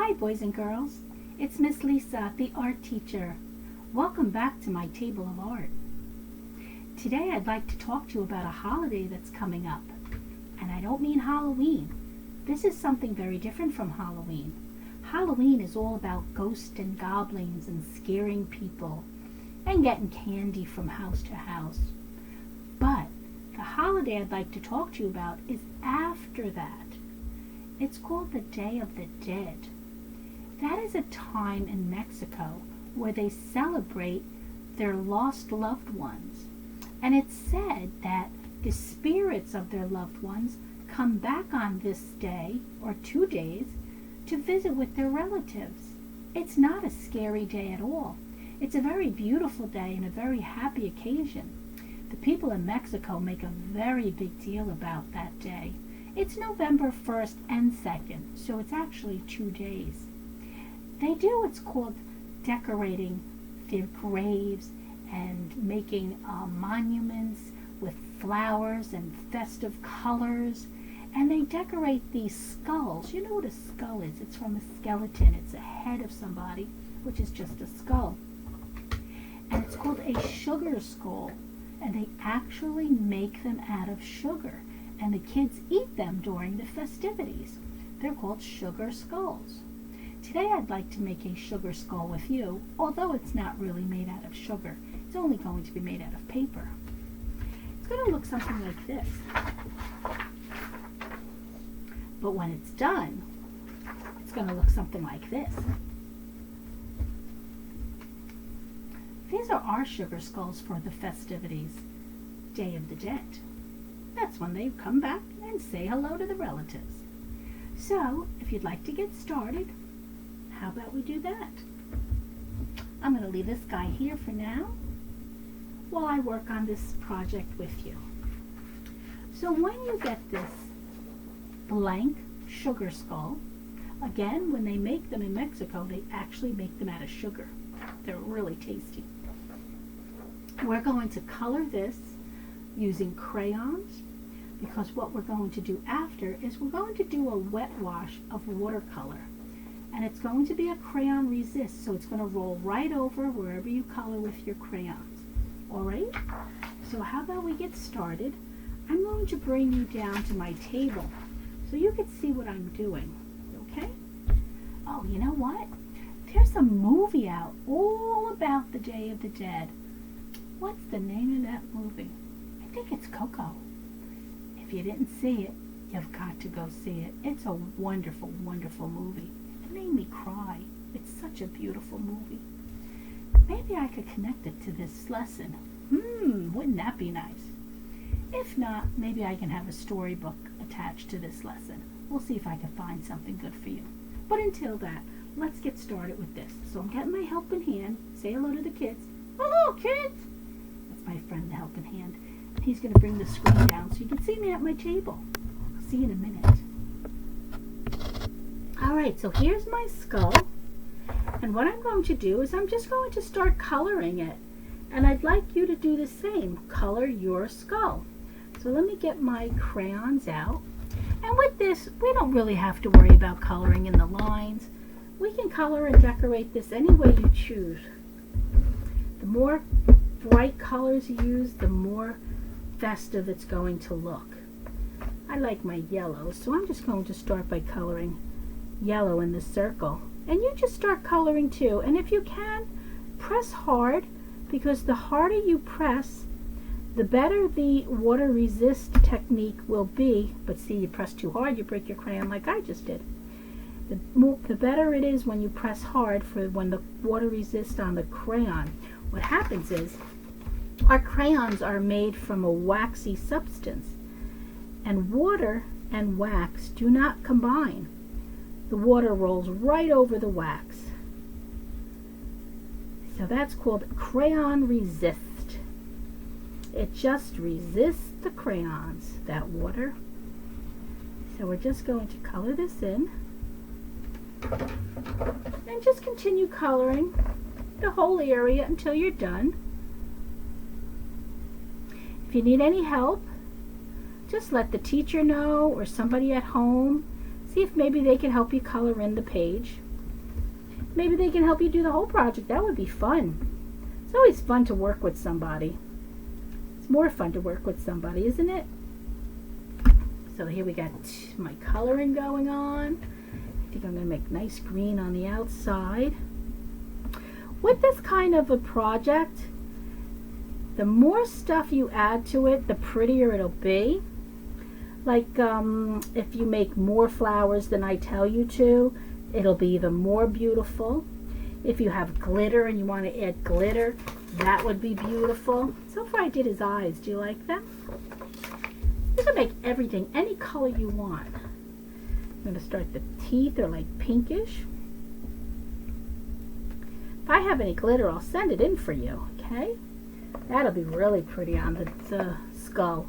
Hi, boys and girls. It's Miss Lisa, the art teacher. Welcome back to my table of art. Today I'd like to talk to you about a holiday that's coming up. And I don't mean Halloween. This is something very different from Halloween. Halloween is all about ghosts and goblins and scaring people and getting candy from house to house. But the holiday I'd like to talk to you about is after that. It's called the Day of the Dead. That is a time in Mexico where they celebrate their lost loved ones. And it's said that the spirits of their loved ones come back on this day or 2 days to visit with their relatives. It's not a scary day at all. It's a very beautiful day and a very happy occasion. The people in Mexico make a very big deal about that day. It's November 1st and 2nd, so it's actually 2 days. They do what's called decorating their graves and making monuments with flowers and festive colors. And they decorate these skulls. You know what a skull is? It's from a skeleton. It's a head of somebody, which is just a skull. And it's called a sugar skull. And they actually make them out of sugar. And the kids eat them during the festivities. They're called sugar skulls. Today I'd like to make a sugar skull with you, although it's not really made out of sugar. It's only going to be made out of paper. It's going to look something like this. But when it's done, it's going to look something like this. These are our sugar skulls for the festivities, Day of the Dead. That's when they come back and say hello to the relatives. So, if you'd like to get started, how about we do that? I'm going to leave this guy here for now while I work on this project with you. So when you get this blank sugar skull, again, when they make them in Mexico, they actually make them out of sugar. They're really tasty. We're going to color this using crayons, because what we're going to do after is we're going to do a wet wash of watercolor. And it's going to be a crayon resist, so it's going to roll right over wherever you color with your crayons. Alright? So how about we get started? I'm going to bring you down to my table so you can see what I'm doing. Okay? Oh, you know what? There's a movie out all about the Day of the Dead. What's the name of that movie? I think it's Coco. If you didn't see it, you've got to go see it. It's a wonderful, wonderful movie. It made me cry. It's such a beautiful movie. Maybe I could connect it to this lesson. Wouldn't that be nice? If not, maybe I can have a storybook attached to this lesson. We'll see if I can find something good for you. But until that, let's get started with this. So I'm getting my helping hand. Say hello to the kids. Hello, kids! That's my friend, the helping hand. And he's going to bring the screen down so you can see me at my table. I'll see you in a minute. Alright, so here's my skull. And what I'm going to do is I'm just going to start coloring it. And I'd like you to do the same. Color your skull. So let me get my crayons out. And with this, we don't really have to worry about coloring in the lines. We can color and decorate this any way you choose. The more bright colors you use, the more festive it's going to look. I like my yellow, so I'm just going to start by coloring yellow in the circle. And you just start coloring too. And if you can, press hard, because the harder you press, the better the water resist technique will be. But see, you press too hard, you break your crayon like I just did. The better it is when you press hard for when the water resists on the crayon. What happens is, our crayons are made from a waxy substance, and water and wax do not combine. The water rolls right over the wax. So that's called crayon resist. It just resists the crayons, that water. So we're just going to color this in. And just continue coloring the whole area until you're done. If you need any help, just let the teacher know or somebody at home. See if maybe they can help you color in the page. maybe they can help you do the whole project. That would be fun. It's always fun to work with somebody. It's more fun to work with somebody, isn't it? So here we got my coloring going on. I think I'm going to make nice green on the outside. With this kind of a project, the more stuff you add to it, the prettier it'll be. Like if you make more flowers than I tell you to, it'll be even more beautiful. If you have glitter and you want to add glitter, that would be beautiful. So far I did his eyes. Do you like them? You can make everything any color you want. I'm going to start the teeth. They're like pinkish. If I have any glitter, I'll send it in for you, okay? That'll be really pretty on the skull.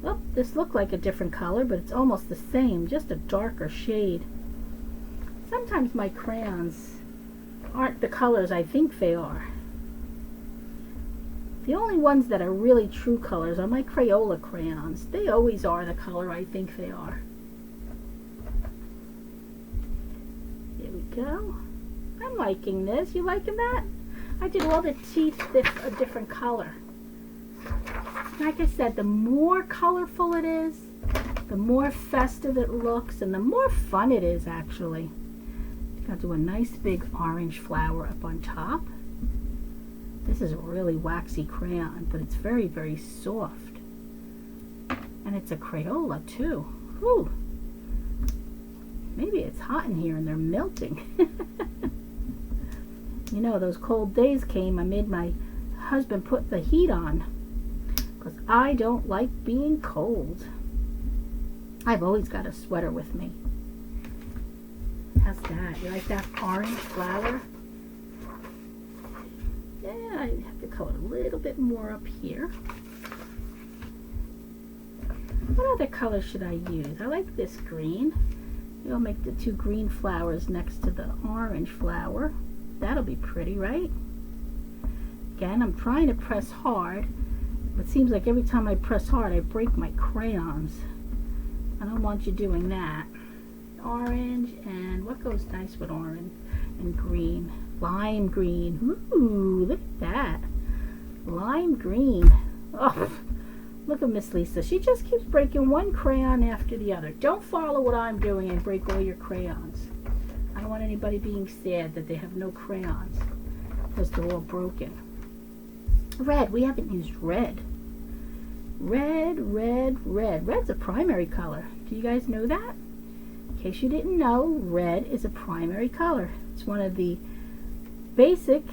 Oh, this looked like a different color, but it's almost the same, just a darker shade. Sometimes my crayons aren't the colors I think they are. The only ones that are really true colors are my Crayola crayons. They always are the color I think they are. There we go. I'm liking this. You liking that? I did all the teeth a different color. Like I said, the more colorful it is, the more festive it looks, and the more fun it is, actually. I'll do a nice big orange flower up on top. This is a really waxy crayon, but it's very, very soft. And it's a Crayola, too. Whew. Maybe it's hot in here and they're melting. You know, those cold days came. I made my husband put the heat on because I don't like being cold. I've always got a sweater with me. How's that? You like that orange flower? Yeah, I have to color a little bit more up here. What other color should I use? I like this green. Maybe I'll make the two green flowers next to the orange flower. That'll be pretty, right? Again, I'm trying to press hard. It seems like every time I press hard, I break my crayons. I don't want you doing that. Orange, and what goes nice with orange and green? Lime green. Ooh, look at that. Lime green. Oh, look at Miss Lisa. She just keeps breaking one crayon after the other. Don't follow what I'm doing and break all your crayons. I don't want anybody being sad that they have no crayons because they're all broken. Red. We haven't used red. Red, red, red. Red's a primary color. Do you guys know that? In case you didn't know, red is a primary color. It's one of the basic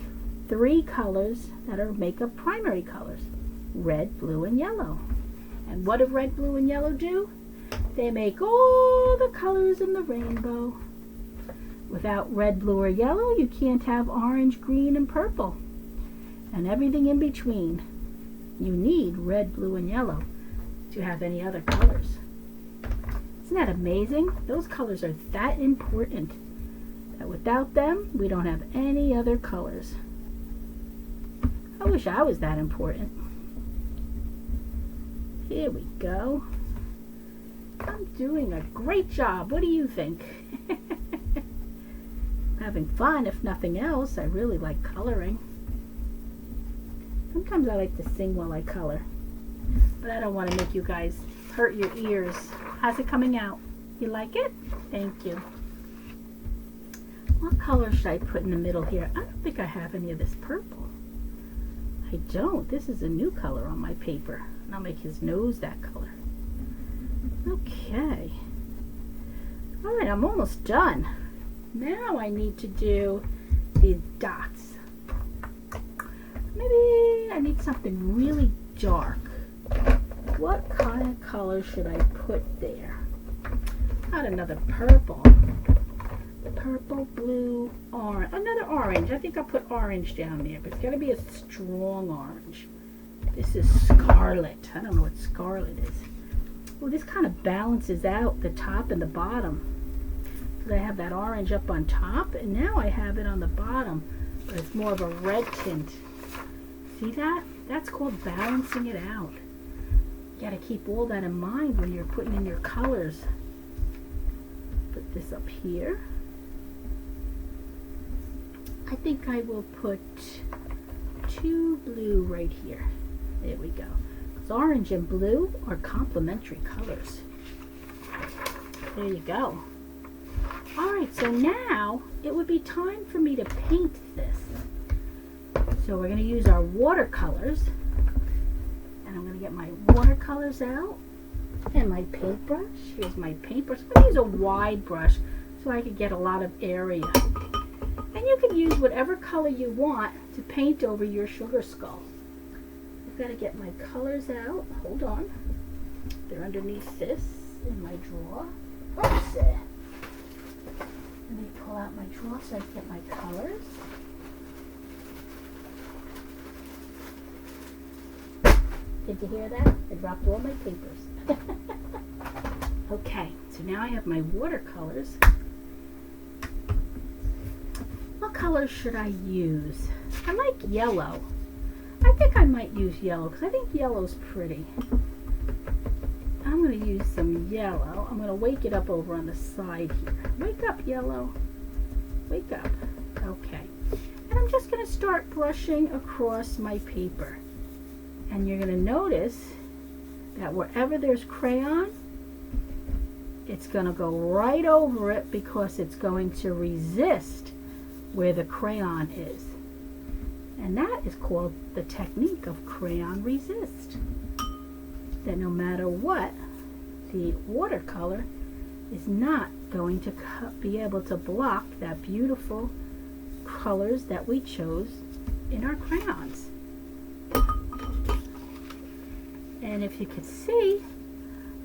3 colors that make up primary colors. Red, blue, and yellow. And what do red, blue, and yellow do? They make all the colors in the rainbow. Without red, blue, or yellow, you can't have orange, green, and purple. And everything in between. You need red, blue, and yellow to have any other colors. Isn't that amazing? Those colors are that important that without them, we don't have any other colors. I wish I was that important. Here we go. I'm doing a great job. What do you think? Having fun, if nothing else. I really like coloring. Sometimes I like to sing while I color, but I don't want to make you guys hurt your ears. How's it coming out? You like it? Thank you. What color should I put in the middle here? I don't think I have any of this purple. I don't. This is a new color on my paper, and I'll make his nose that color. Okay. All right, I'm almost done. Now I need to do these dots. Maybe I need something really dark. What kind of color should I put there? Not another purple. Purple, blue, orange. Another orange. I think I'll put orange down there, but it's got to be a strong orange. This is scarlet. I don't know what scarlet is. Well, this kind of balances out the top and the bottom. Because I have that orange up on top, and now I have it on the bottom, but it's more of a red tint. See that? That's called balancing it out. You got to keep all that in mind when you're putting in your colors. Put this up here. I think I will put 2 blue right here. There we go. Because orange and blue are complementary colors. There you go. Alright, so now it would be time for me to paint this. So we're going to use our watercolors. And I'm going to get my watercolors out. And my paintbrush. Here's my paintbrush. I'm going to use a wide brush so I could get a lot of area. And you can use whatever color you want to paint over your sugar skull. I've got to get my colors out. Hold on. They're underneath this in my drawer. Oops. Let me pull out my drawer so I can get my colors. Did you hear that? I dropped all my papers. Okay, so now I have my watercolors. What colors should I use? I like yellow. I think I might use yellow because I think yellow's pretty. I'm going to use some yellow. I'm going to wake it up over on the side here. Wake up, yellow. Wake up. Okay. And I'm just going to start brushing across my paper. And you're going to notice that wherever there's crayon, it's going to go right over it because it's going to resist where the crayon is. And that is called the technique of crayon resist. That no matter what, the watercolor is not going to be able to block that beautiful colors that we chose in our crayons. And if you could see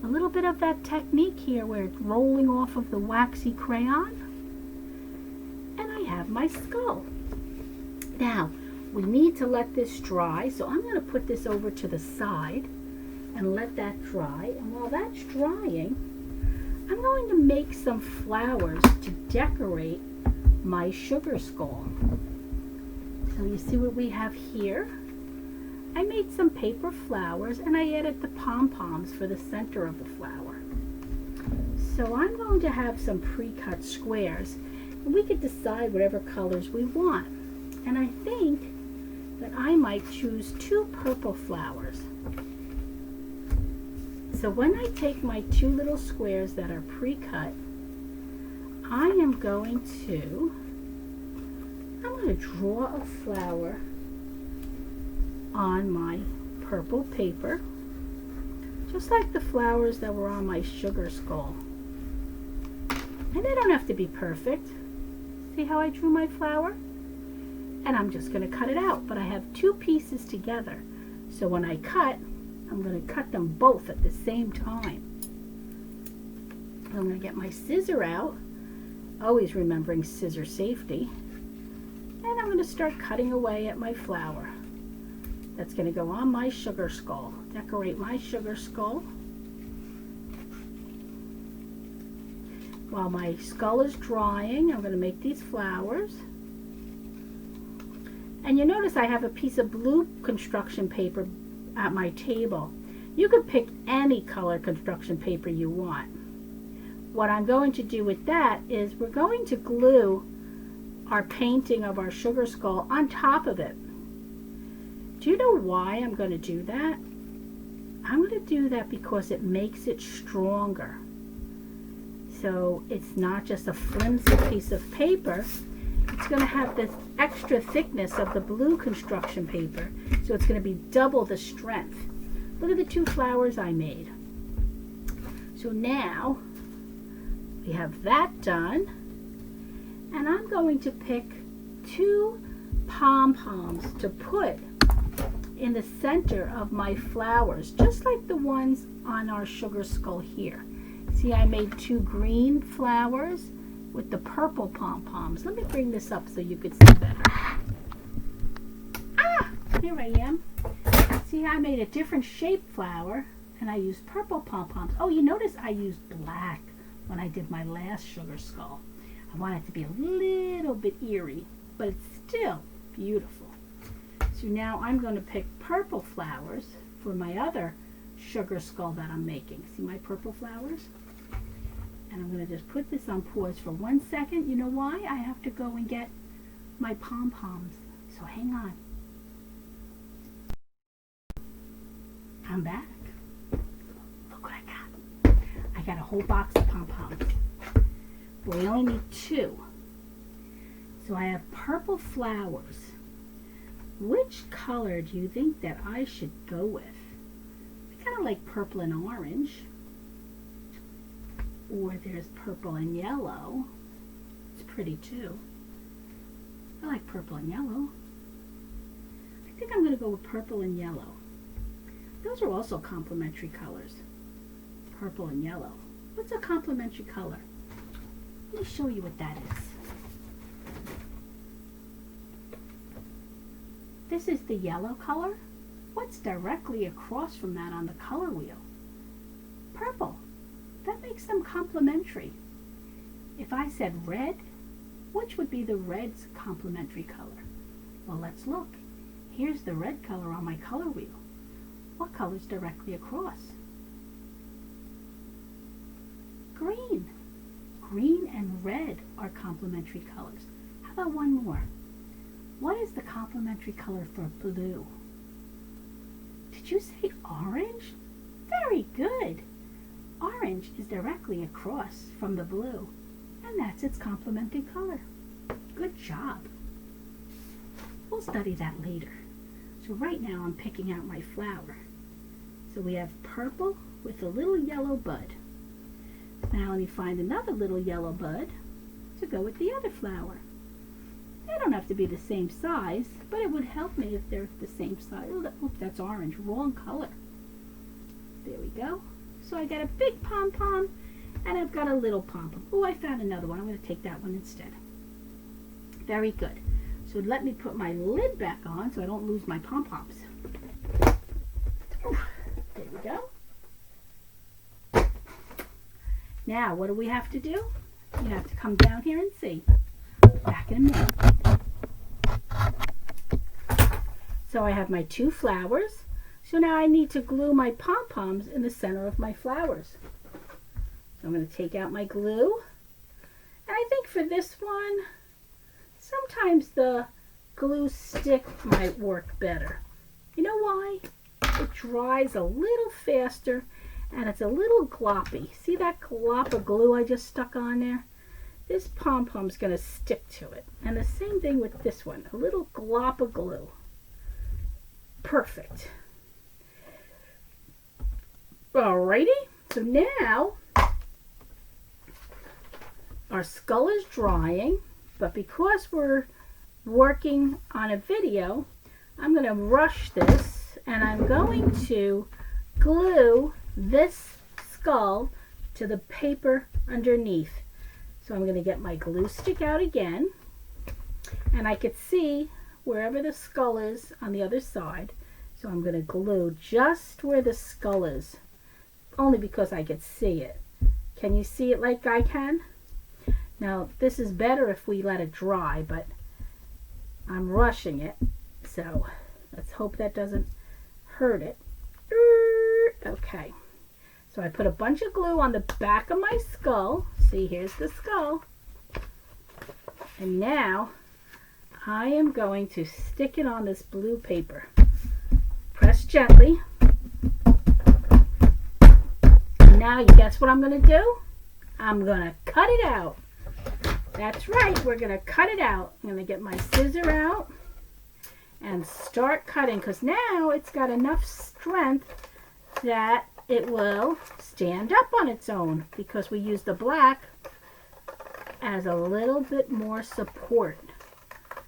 a little bit of that technique here where it's rolling off of the waxy crayon, and I have my skull. Now we need to let this dry, so I'm going to put this over to the side and let that dry. And while that's drying, I'm going to make some flowers to decorate my sugar skull. So you see what we have here? I made some paper flowers and I added the pom-poms for the center of the flower. So I'm going to have some pre-cut squares, and we could decide whatever colors we want. And I think that I might choose 2 purple flowers. So when I take my 2 little squares that are pre-cut, I'm going to draw a flower on my purple paper, just like the flowers that were on my sugar skull. And they don't have to be perfect. See how I drew my flower? And I'm just going to cut it out, but I have 2 pieces together. So when I cut, I'm going to cut them both at the same time. I'm going to get my scissor out, always remembering scissor safety. And I'm going to start cutting away at my flower. That's going to go on my sugar skull. Decorate my sugar skull. While my skull is drying, I'm going to make these flowers. And you notice I have a piece of blue construction paper at my table. You could pick any color construction paper you want. What I'm going to do with that is we're going to glue our painting of our sugar skull on top of it. Do you know why I'm going to do that? I'm going to do that because it makes it stronger. So it's not just a flimsy piece of paper. It's going to have this extra thickness of the blue construction paper. So it's going to be double the strength. Look at the 2 flowers I made. So now we have that done. And I'm going to pick 2 pom-poms to put in the center of my flowers, just like the ones on our sugar skull here. See, I made 2 green flowers with the purple pom-poms. Let me bring this up so you could see better. Ah, here I am. See, I made a different shaped flower and I used purple pom-poms. Oh, you notice I used black when I did my last sugar skull. I want it to be a little bit eerie, but it's still beautiful. So now I'm going to pick purple flowers for my other sugar skull that I'm making. See my purple flowers? And I'm going to just put this on pause for 1 second. You know why? I have to go and get my pom-poms. So hang on. I'm back. Look what I got. I got a whole box of pom-poms. But we only need 2. So I have purple flowers. Which color do you think that I should go with? I kind of like purple and orange. Or there's purple and yellow. It's pretty too. I like purple and yellow. I think I'm going to go with purple and yellow. Those are also complementary colors. Purple and yellow. What's a complementary color? Let me show you what that is. This is the yellow color. What's directly across from that on the color wheel? Purple. That makes them complementary. If I said red, which would be the red's complementary color? Well, let's look. Here's the red color on my color wheel. What color's directly across? Green. Green and red are complementary colors. How about one more? What is the complementary color for blue? Did you say orange? Very good. Orange is directly across from the blue, and that's its complementary color. Good job. We'll study that later. So right now I'm picking out my flower. So we have purple with a little yellow bud. Now let me find another little yellow bud to go with the other flower. They don't have to be the same size, but it would help me if they're the same size. Oh, that's orange, wrong color. There we go. So I got a big pom-pom and I've got a little pom-pom. Oh, I found another one. I'm going to take that one instead. Very good. So let me put my lid back on so I don't lose my pom-poms. There we go. Now, what do we have to do? You have to come down here and see. Back in a minute. So I have my 2 flowers. So now I need to glue my pom-poms in the center of my flowers. So I'm going to take out my glue. And I think for this one, sometimes the glue stick might work better. You know why? It dries a little faster and it's a little gloppy. See that glop of glue I just stuck on there? This pom-pom's going to stick to it. And the same thing with this one, a little glop of glue. Perfect. Alrighty, so now our skull is drying, but because we're working on a video, I'm going to rush this and I'm going to glue this skull to the paper underneath. So I'm going to get my glue stick out again, and I could see wherever the skull is on the other side. So I'm going to glue just where the skull is, only because I could see it. Can you see it like I can? Now this is better if we let it dry, but I'm rushing it, so let's hope that doesn't hurt it. Okay. So I put a bunch of glue on the back of my skull. See, here's the skull. And now I am going to stick it on this blue paper. Press gently. And now you guess what I'm going to do? I'm going to cut it out. That's right, we're going to cut it out. I'm going to get my scissor out and start cutting, because now it's got enough strength that it will stand up on its own, because we use the black as a little bit more support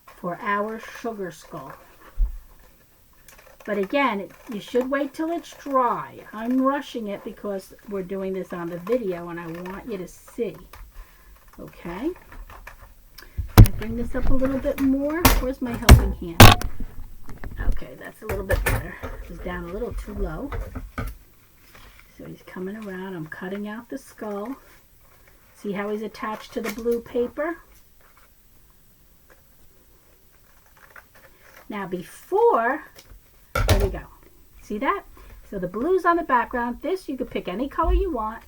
for our sugar skull. But again, you should wait till it's dry. I'm rushing it because we're doing this on the video and I want you to see. Okay? I bring this up a little bit more. Where's my helping hand? Okay, that's a little bit better. It was down a little too low. So he's coming around. I'm cutting out the skull. See how he's attached to the blue paper? Now before, there we go. See that? So the blue's on the background. This, you could pick any color you want.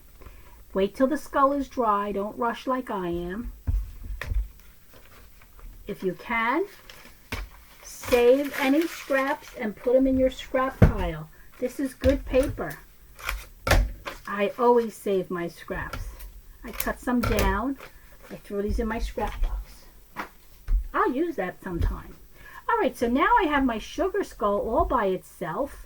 Wait till the skull is dry. Don't rush like I am. if you can, save any scraps and put them in your scrap pile. This is good paper. I always save my scraps. I cut some down. I throw these in my scrap box. I'll use that sometime. All right, so now I have my sugar skull all by itself.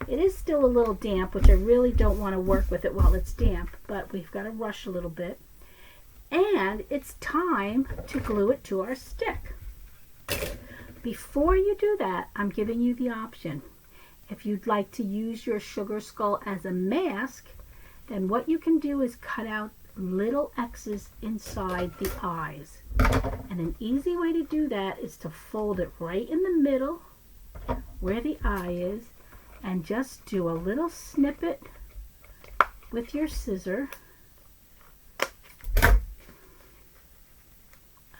It is still a little damp, which I really don't want to work with it while it's damp, but we've got to rush a little bit. And it's time to glue it to our stick. Before you do that, I'm giving you the option. If you'd like to use your sugar skull as a mask, then what you can do is cut out little X's inside the eyes. And an easy way to do that is to fold it right in the middle where the eye is and just do a little snippet with your scissor.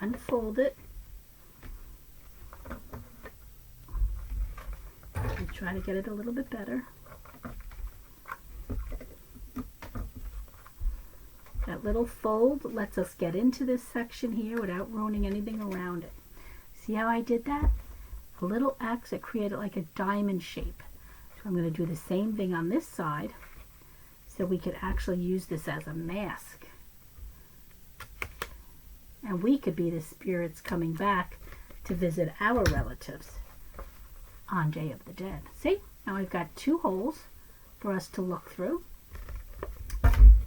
Unfold it. And try to get it a little bit better. That little fold lets us get into this section here without ruining anything around it. See how I did that? A little X, it created like a diamond shape. So I'm going to do the same thing on this side so we could actually use this as a mask. And we could be the spirits coming back to visit our relatives on Day of the Dead. See? Now I've got 2 holes for us to look through.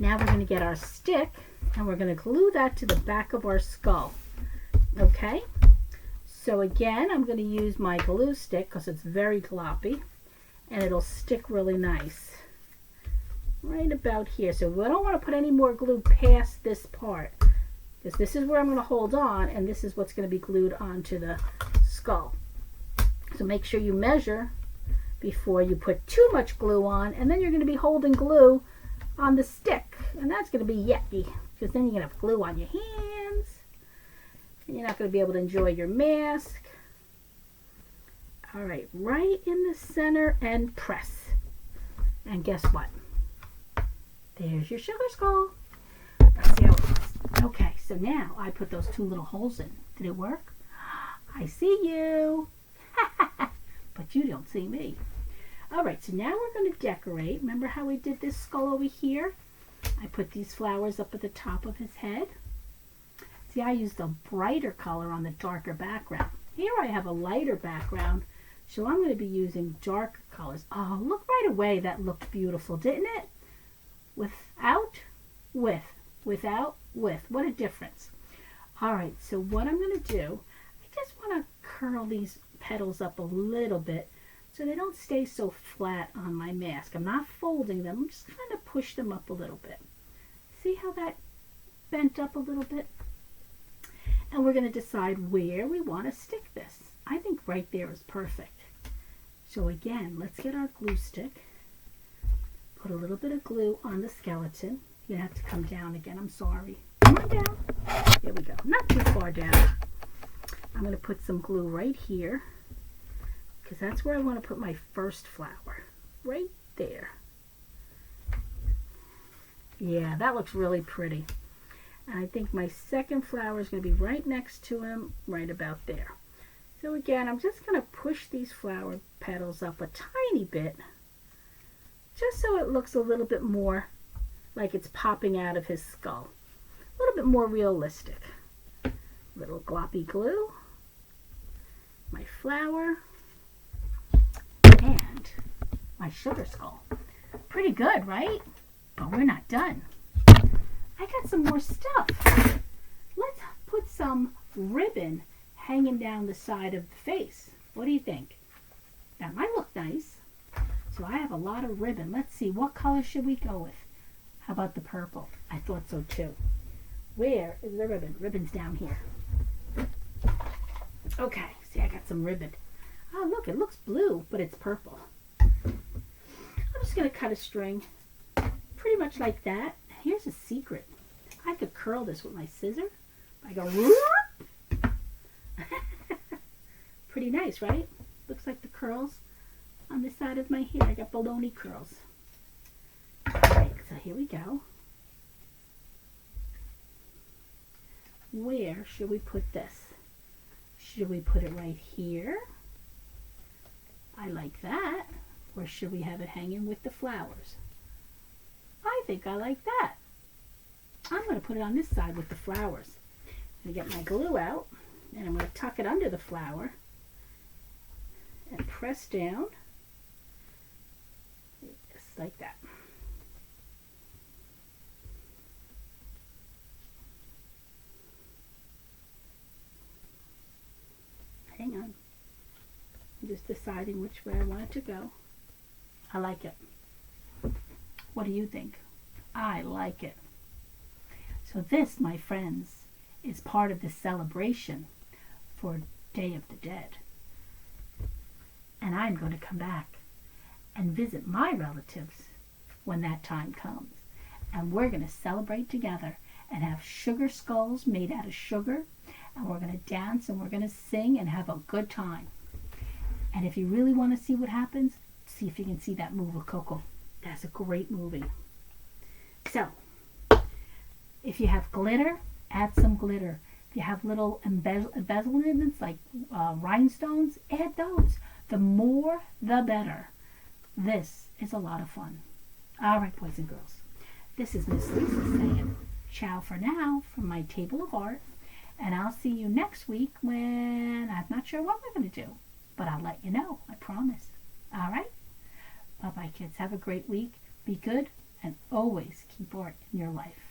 Now we're going to get our stick and we're going to glue that to the back of our skull. Okay? So again, I'm going to use my glue stick because it's very gloppy and it'll stick really nice. Right about here. So we don't want to put any more glue past this part because this is where I'm going to hold on and this is what's going to be glued onto the skull. So make sure you measure before you put too much glue on, and then you're going to be holding glue on the stick, and that's going to be yucky because then you're going to have glue on your hands and you're not going to be able to enjoy your mask. All right, right in the center and press. And guess what? There's your sugar skull. Let's see how it looks. Okay, so now I put those 2 little holes in. Did it work? I see you. But you don't see me. All right, so now we're going to decorate. Remember how we did this skull over here? I put these flowers up at the top of his head. See, I used a brighter color on the darker background. Here I have a lighter background, so I'm going to be using darker colors. Oh, look right away, that looked beautiful, didn't it? Without, with, without, with. What a difference. All right, so what I'm going to do, I just want to curl these petals up a little bit so they don't stay so flat on my mask. I'm not folding them, I'm just trying to push them up a little bit. See how that bent up a little bit? And we're going to decide where we want to stick this. I think right there is perfect. So again, let's get our glue stick. Put a little bit of glue on the skeleton. You're going to have to come down again, I'm sorry. Come on down. There we go. Not too far down. I'm going to put some glue right here because that's where I want to put my first flower. Right there. Yeah, that looks really pretty. And I think my second flower is going to be right next to him, right about there. So again, I'm just going to push these flower petals up a tiny bit just so it looks a little bit more like it's popping out of his skull. A little bit more realistic. Little gloppy glue, my flower, and my sugar skull. Pretty good, right? But we're not done. I got some more stuff. Let's put some ribbon hanging down the side of the face. What do you think? That might look nice. So I have a lot of ribbon. Let's see, what color should we go with? How about the purple? I thought so too. Where is the ribbon? Ribbon's down here. Okay, see, I got some ribbon. Oh, look, it looks blue, but it's purple. I'm just going to cut a string pretty much like that. Here's a secret. I could curl this with my scissor. I go, whoop. Pretty nice, right? Looks like the curls on the side of my hair. I got baloney curls. All right, so here we go. Where should we put this? Should we put it right here? I like that. Or should we have it hanging with the flowers? I think I like that. I'm going to put it on this side with the flowers. I'm going to get my glue out, and I'm going to tuck it under the flower and press down just like that. Hang on. I'm just deciding which way I want it to go. I like it. What do you think? I like it. So this, my friends, is part of the celebration for Day of the Dead. And I'm going to come back and visit my relatives when that time comes. And we're going to celebrate together and have sugar skulls made out of sugar. And we're going to dance and we're going to sing and have a good time. And if you really want to see what happens, see if you can see that movie Coco. That's a great movie. So, if you have glitter, add some glitter. If you have little embezzlements like rhinestones, add those. The more, the better. This is a lot of fun. All right, boys and girls. This is Miss Lisa saying ciao for now from my table of art. And I'll see you next week when I'm not sure what we're going to do. But I'll let you know. I promise. All right? Bye-bye, kids. Have a great week. Be good. And always keep art in your life.